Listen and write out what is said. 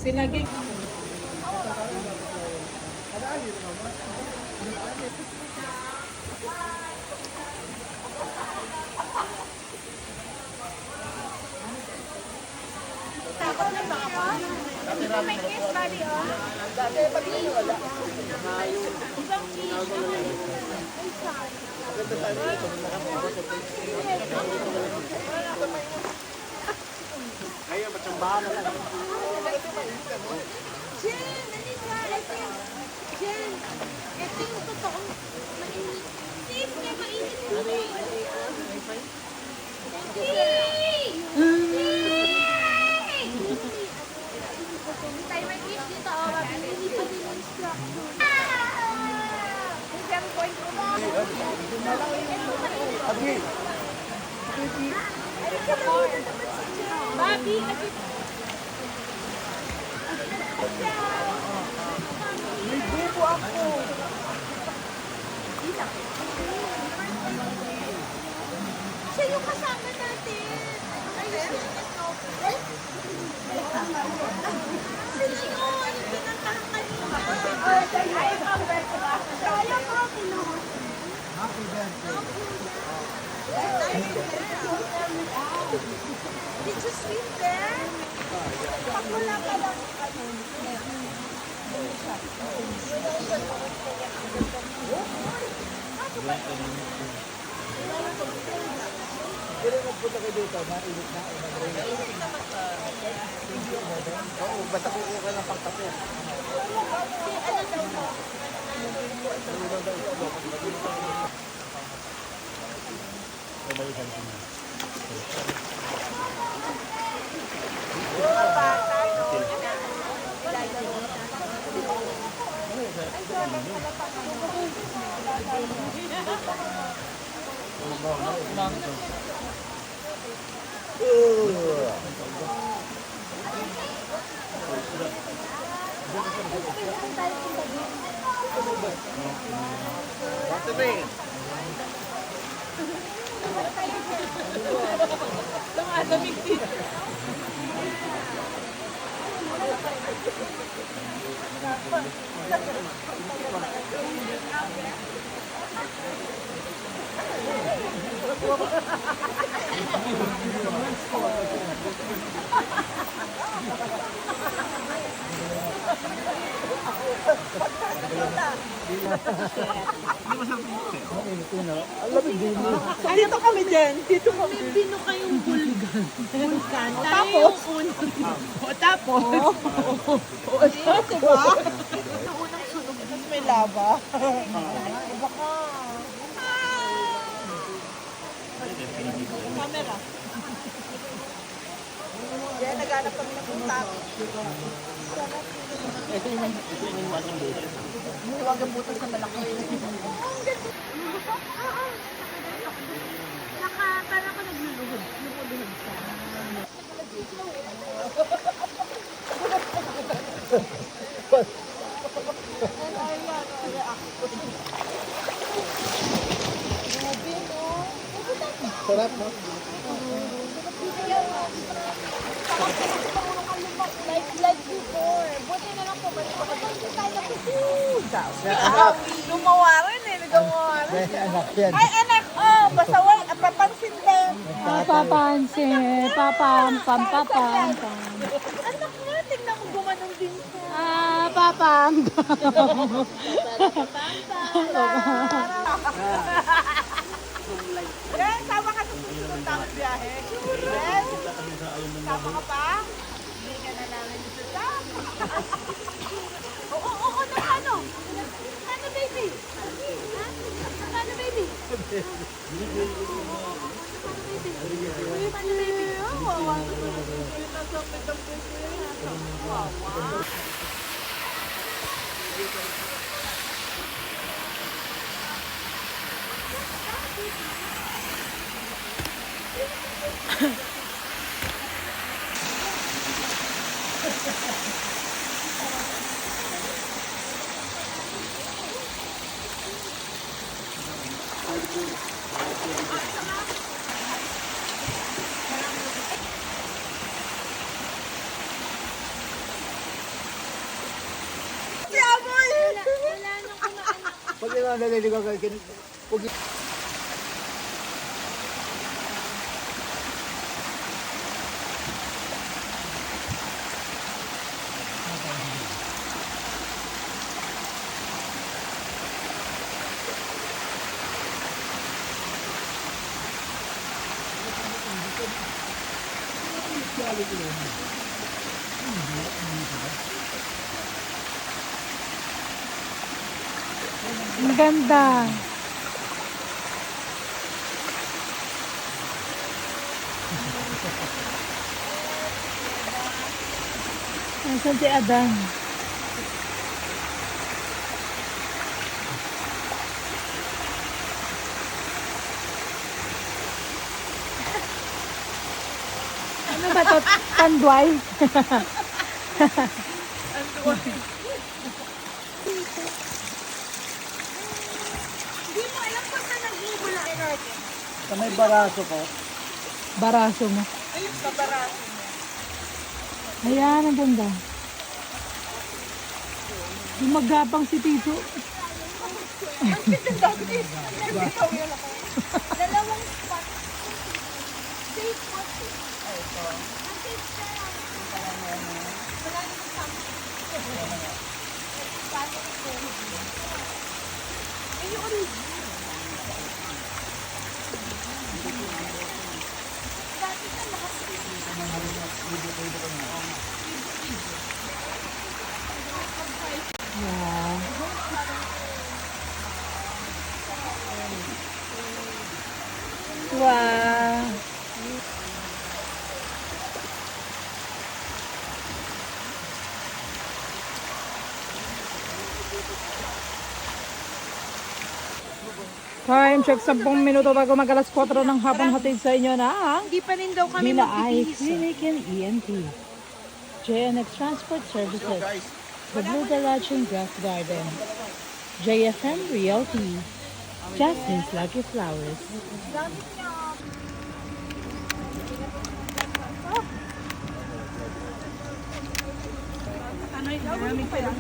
Sinaging. May case body, oh. Ibang Kaya matsambahan na lang. Jen, Jen, ito yung totoong mainit. Steve, kaya mainit po. Tayo may gift dito, oh. Mabili pa din yung instruction. Kasi I'm going to Bobby, May bubo ako. siya yung kasama natin. Ayun, sino yun? Yung pinantahan kanina. Kaya ko, pinuhos. Did you swim there? Pag wala ka lang. Kaya magpunta kayo dito, mainit na. Oo, basta kukuha ka ng pangkape. What's the name? Nangalamig dito. Dito kami dyan. Dito kami. Pino kayong bulkan. Bulkan. Tayo Tapos? yung unang. O tapos? O diba? Unang sunog. Tapos may lava. Baka. Camera. Yan, naghanap kami ng punta. Ito yung iwasan dito. Huwag ang butas na malaki. Parang ako nagluluhod. Luluhod siya. Sarap, no? Like before. Buti na lang po. Balik ako tayo. Lumawa rin eh. Nagawa rin. May anak yan. Ay, anak! Oh, basta wala. Papansin din. Papansin. Papam, pam, papam, pam. Anak nga, tingnan mo gumanong din siya. Papam. Ren, sama ka sa susunod namin biyahe. Ren, sama ka pa? Hindi ka na namin dito sa... Oo, na ano? Ano, baby? Ha? Ano, baby? Ano, baby? Wawa naman. Nasapit ang baby. Wawa. na naliligaw ka. Huwag Ang ganda. Nasaan si Adan? Ano ba ito? Tanduay? Hindi mo alam kung saan nag-ibula. sa may baraso ko. Baraso mo. Ayun sa baraso. Ayan, ang ganda. Gumagapang si Tito. Dalawang spot. Safe spot. Ang safe ka lang. Wala naman sa ayun. Dati ka Yeah. Wow. Time check 10 minuto bago mag-alas 4 ng hapon, hatid sa inyo na Hindi pa rin daw kami Villa I magbibihis. Clinic and ENT, JNX Transport Services, The Blue Garage and Grass Garden, JFM Realty, Jasmine's Lucky Flowers. Ano yung marami pa lang.